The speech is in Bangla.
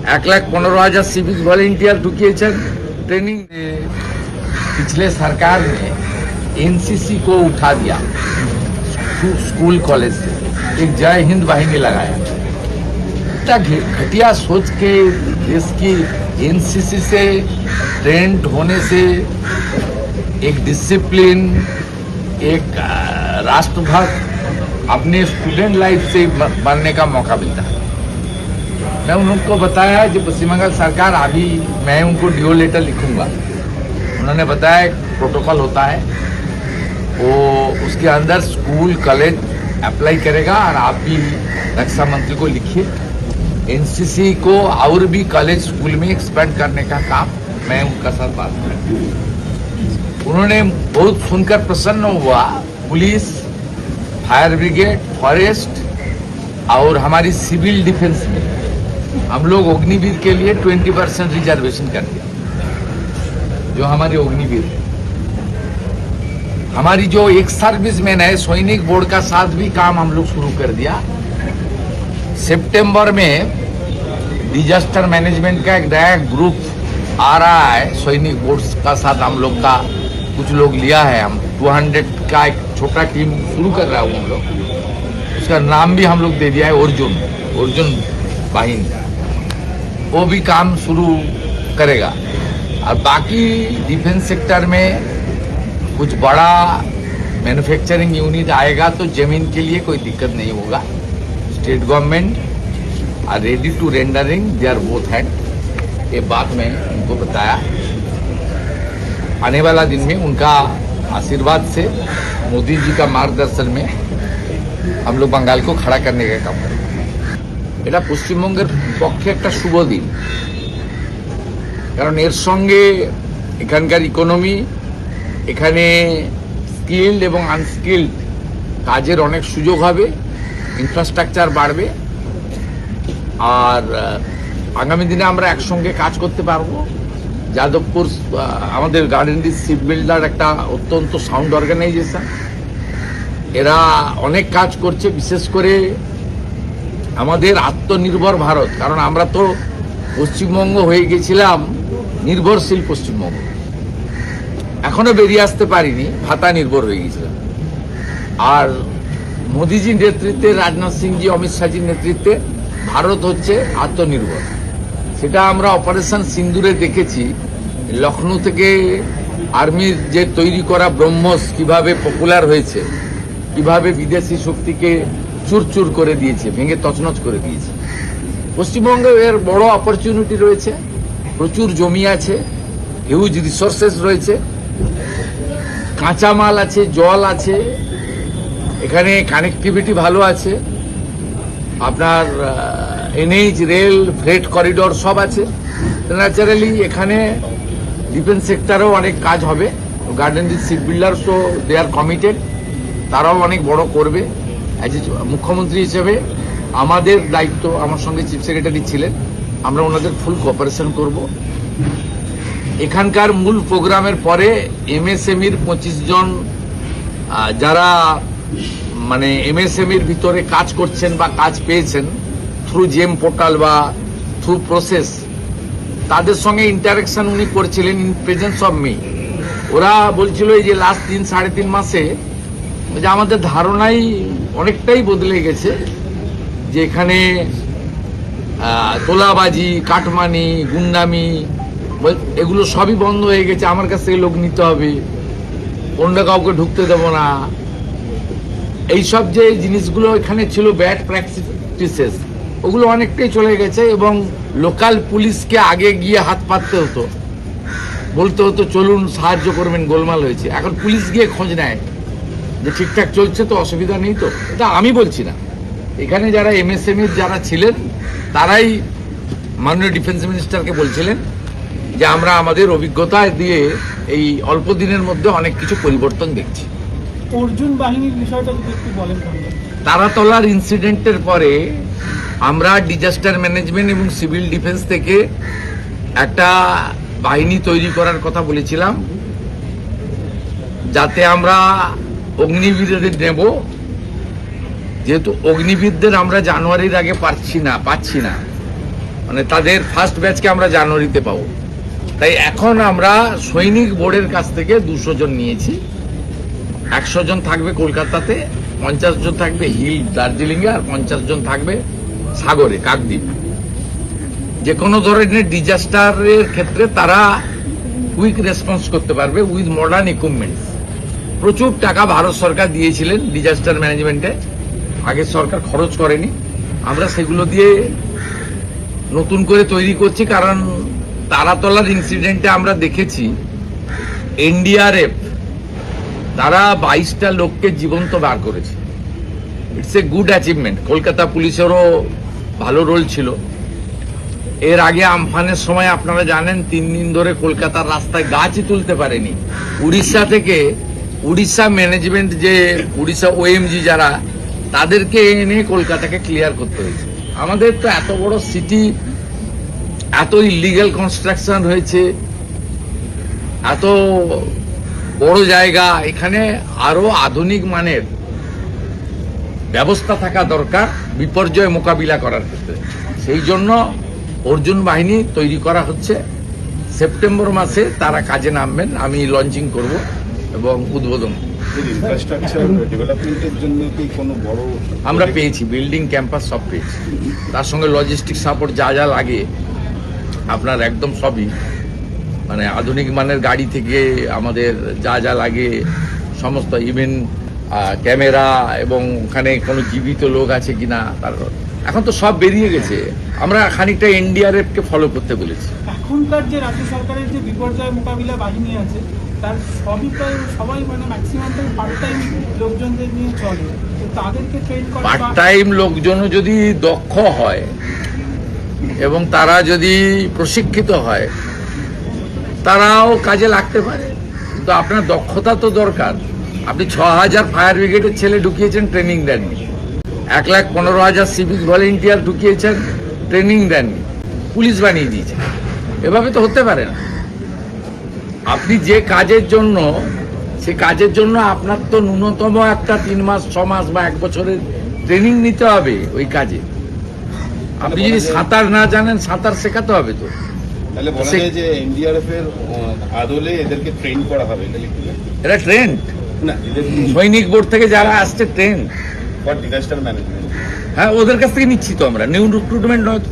1,15,000 सिविक वॉलंटियर ढुकिয়েছেন ट्रेनिंग। पिछले सरकार ने एनसीसी को उठा दिया स्कूल कॉलेज से, एक जय हिंद वाहिनी लगाया। घटिया सोच के देश की एनसीसी से ट्रेंड होने से एक डिसिप्लिन, एक राष्ट्रभक्त अपने स्टूडेंट लाइफ से बनने का मौका मिलता है। मैं उनको बताया जो पश्चिम बंगाल सरकार, अभी मैं उनको डिओ लेटर लिखूंगा। उन्होंने बताया एक प्रोटोकॉल होता है, वो उसके अंदर स्कूल कॉलेज अप्लाई करेगा और आप भी रक्षा मंत्री को लिखिए एनसीसी को और भी कॉलेज स्कूल में एक्सपेंड करने का काम मैं उनका साथ बात करूँ। उन्होंने बहुत सुनकर प्रसन्न हुआ। पुलिस, फायर ब्रिगेड, फॉरेस्ट और हमारी सिविल डिफेंस में हम लोग अग्निवीर के लिए 20% रिजर्वेशन कर दिया। जो हमारे अग्निवीर हमारी जो एक सर्विसमैन है, सैनिक बोर्ड का साथ भी काम हम लोग शुरू कर दिया। सितंबर में डिजास्टर मैनेजमेंट का एक नया ग्रुप आ रहा है, सैनिक बोर्ड का साथ हम लोग का कुछ लोग लिया है। हम 200 का एक छोटा टीम शुरू कर रहा है हम लोग, उसका नाम भी हम लोग दे दिया है अर्जुन वाहिनी। वो भी काम शुरू करेगा। और बाकी डिफेंस सेक्टर में कुछ बड़ा मैन्युफैक्चरिंग यूनिट आएगा तो जमीन के लिए कोई दिक्कत नहीं होगा। State government are ready to rendering their both hand. ये बात मैं उनको बताया। आने वाला दिन में उनका आशीर्वाद से, मोदी जी का मार्गदर्शन में हम लोग बंगाल को खड़ा करने का काम करेंगे। এটা পশ্চিমবঙ্গের পক্ষে একটা শুভ দিন, কারণ এর সঙ্গে এখানকার ইকোনমি, এখানে স্কিল্ড এবং আনস্কিল্ড কাজের অনেক সুযোগ হবে, ইনফ্রাস্ট্রাকচার বাড়বে। আর আগামী দিনে আমরা একসঙ্গে কাজ করতে পারবো। যাদবপুর আমাদের গার্ডেন ডিস শিপ বিল্ডার একটা অত্যন্ত সাউন্ড অর্গানাইজেশন, এরা অনেক কাজ করছে। বিশেষ করে আমাদের আত্মনির্ভর ভারত, কারণ আমরা তো পশ্চিমবঙ্গ হয়ে গেছিলাম নির্ভরশীল পশ্চিমবঙ্গ, এখনো বেরিয়ে আসতে পারিনি, ভাতা নির্ভর হয়ে গেছিলাম। আর মোদিজির নেতৃত্বে, রাজনাথ সিংজি, অমিত শাহজির নেতৃত্বে ভারত হচ্ছে আত্মনির্ভর। সেটা আমরা অপারেশন সিন্দুরে দেখেছি। লখনৌ থেকে আর্মির যে তৈরি করা ব্রহ্মস কিভাবে পপুলার হয়েছে, কিভাবে বিদেশি শক্তিকে চুরচুর করে দিয়েছে, ভেঙে তছনছ করে দিয়েছে। পশ্চিমবঙ্গে এর বড় অপরচুনিটি রয়েছে, প্রচুর জমি আছে, হিউজ রিসোর্সেস রয়েছে, কাঁচামাল আছে, জল আছে, এখানে কানেক্টিভিটি ভালো আছে, আপনার এনএইচ, রেল, ফ্রেট করিডোর সব আছে। ন্যাচারালি এখানে ডিফেন্স সেক্টরেও অনেক কাজ হবে। গার্ডেন ডিস শিপ বিল্ডার্সও দে আর কমিটেড, তারাও অনেক বড় করবে। অ্যাজ এ মুখ্যমন্ত্রী হিসেবে আমাদের দায়িত্ব, আমার সঙ্গে চিফ সেক্রেটারি ছিলেন, আমরা ওনাদের ফুল কোঅপারেশন করব। এখানকার মূল প্রোগ্রামের পরে এমএসএমইর 25 জন যারা মানে এমএসএমইর ভিতরে কাজ করছেন বা কাজ পেয়েছেন থ্রু জেম পোর্টাল বা থ্রু প্রসেস, তাদের সঙ্গে ইন্টারাকশন উনি করছিলেন ইন প্রেজেন্স অফ মি। ওরা বলছিল এই যে লাস্ট 3-3.5 মাসে যে আমাদের ধারণাই অনেকটাই বদলে গেছে, যে এখানে তোলাবাজি, কাটমানি, গুন্ডামি এগুলো সবই বন্ধ হয়ে গেছে। আমার কাছ থেকে লোক নিতে হবে, অন্য কাউকে ঢুকতে দেবো না, এইসব যে জিনিসগুলো এখানে ছিল ব্যাড প্র্যাকটিসেস, ওগুলো অনেকটাই চলে গেছে। এবং লোকাল পুলিশকে আগে গিয়ে হাত পাততে হতো, বলতে হতো চলুন সাহায্য করবেন, গোলমাল হয়েছে। এখন পুলিশ গিয়ে খোঁজ নেয় যে ঠিকঠাক চলছে তো, অসুবিধা নেই তো। এটা আমি বলছি না, এখানে যারা এমএসএমই যারা ছিলেন তারাই মাননীয় ডিফেন্স মিনিস্টারকে বলছিলেন যে আমরা আমাদের অভিজ্ঞতা দিয়ে এই অল্প দিনের মধ্যে অনেক কিছু পরিবর্তন দেখছি। অর্জুন বাহিনীর বিষয়টা যদি একটু বলেন। তারাতলার ইনসিডেন্টের পরে আমরা ডিজাস্টার ম্যানেজমেন্ট এবং সিভিল ডিফেন্স থেকে একটা বাহিনী তৈরি করার কথা বলেছিলাম, যাতে আমরা অগ্নিবীরদের নেব। যেহেতু অগ্নিবীরদের আমরা জানুয়ারির আগে পাচ্ছি না, মানে তাদের ফার্স্ট ব্যাচকে আমরা জানুয়ারিতে পাবো। তাই এখন আমরা সৈনিক বোর্ডের কাছ থেকে 200 জন নিয়েছি। 100 জন থাকবে কলকাতাতে, 50 জন থাকবে হিল দার্জিলিংয়ে, আর 50 জন থাকবে সাগরে কাকদ্বীপ। যে কোনো ধরনের ডিজাস্টারের ক্ষেত্রে তারা কুইক রেসপন্স করতে পারবে উইথ মডার্ন ইকুইপমেন্টস। প্রচুর টাকা ভারত সরকার দিয়েছিলেন ডিজাস্টার ম্যানেজমেন্টে, আগের সরকার খরচ করেনি। আমরা সেগুলো দিয়ে নতুন করে তৈরি করছি, কারণ তারাতলার ইনসিডেন্টে আমরা দেখেছি এনডিআরএফ তারা 22টা লোককে জীবন্ত বার করেছে। It's a good achievement. Kolkata পুলিশেরও ভালো রোল ছিল। এর আগে আমফানের সময় আপনারা জানেন 3 দিন ধরে কলকাতার রাস্তায় গাছই তুলতে পারেনি। উড়িষ্যা থেকে, উড়িষ্যা ম্যানেজমেন্ট যে উড়িষ্যা ওএমজি যারা, তাদেরকে এনে কলকাতাকে ক্লিয়ার করতে হয়েছে। আমাদের তো এত বড় সিটি, এত ইলিগাল কনস্ট্রাকশন হয়েছে, এত বড় জায়গা, এখানে আরো আধুনিক মানের ব্যবস্থা থাকা দরকার বিপর্যয় মোকাবিলা করার ক্ষেত্রে। সেই জন্য অর্জুন বাহিনী তৈরি করা হচ্ছে। সেপ্টেম্বর মাসে তারা কাজে নামবেন, আমি লঞ্চিং করব এবং উদ্বোধন। ইনফ্রাস্ট্রাকচার ডেভেলপমেন্টের জন্য কি কোনো বড় আমরা পেয়েছি, বিল্ডিং ক্যাম্পাস সব পেয়েছি, তার সঙ্গে লজিস্টিক সাপোর্ট যা যা লাগে আপনার একদম সবই, মানে আধুনিক মানের গাড়ি থেকে আমাদের যা যা লাগে সমস্ত, ইভেন ক্যামেরা এবং ওখানে কোনো জীবিত লোক আছে কিনা তার এখন তো সব বেরিয়ে গেছে। আমরা খানিকটা এনডিআরএফকে ফলো করতে বলেছি। এখনকার যে রাজ্য সরকারের যে বিপর্যয় মোকাবিলা বাহিনী আছে, তার সবাই মানে ম্যাক্সিমামটাই পার্ট টাইম লোকজনদের নিয়ে চলে। তো তাদেরকে ট্রেন করা, পার্ট টাইম লোকজনও যদি দক্ষ হয় এবং তারা যদি প্রশিক্ষিত হয়, তারাও কাজে লাগতে পারে। কিন্তু আপনার দক্ষতা তো দরকার। আপনি 6000 ফায়ার ব্রিগেডের ছেলে ঢুকিয়েছেন, ট্রেনিং দেননি। 1,15,000 সিভিক ভলেন্টিয়ার ঢুকিয়েছেন, ট্রেনিং দেননি, পুলিশ বানিয়ে দিয়েছেন। এভাবে তো হতে পারে না। আপনি যে কাজের জন্য, সে কাজের জন্য আপনার তো ন্যূনতম একটা 3 মাস 6 মাস বা 1 বছরের ট্রেনিং নিতে হবে ওই কাজে। আপনি যদি সাঁতার না জানেন, সাঁতার শেখাতে হবে তো। তাহলে বলা যায় যে এনডিআরএফ এর আদলে এদেরকে ট্রেন করা হবে। এরা ট্রেন্ড না, এদের সৈনিক বোর্ড থেকে যারা আসছে ট্রেন্ড। For disaster management. হ্যাঁ, ওদের কাছ থেকে নিচ্ছি তো আমরা, নিউ রিক্রুটমেন্ট নয় তো।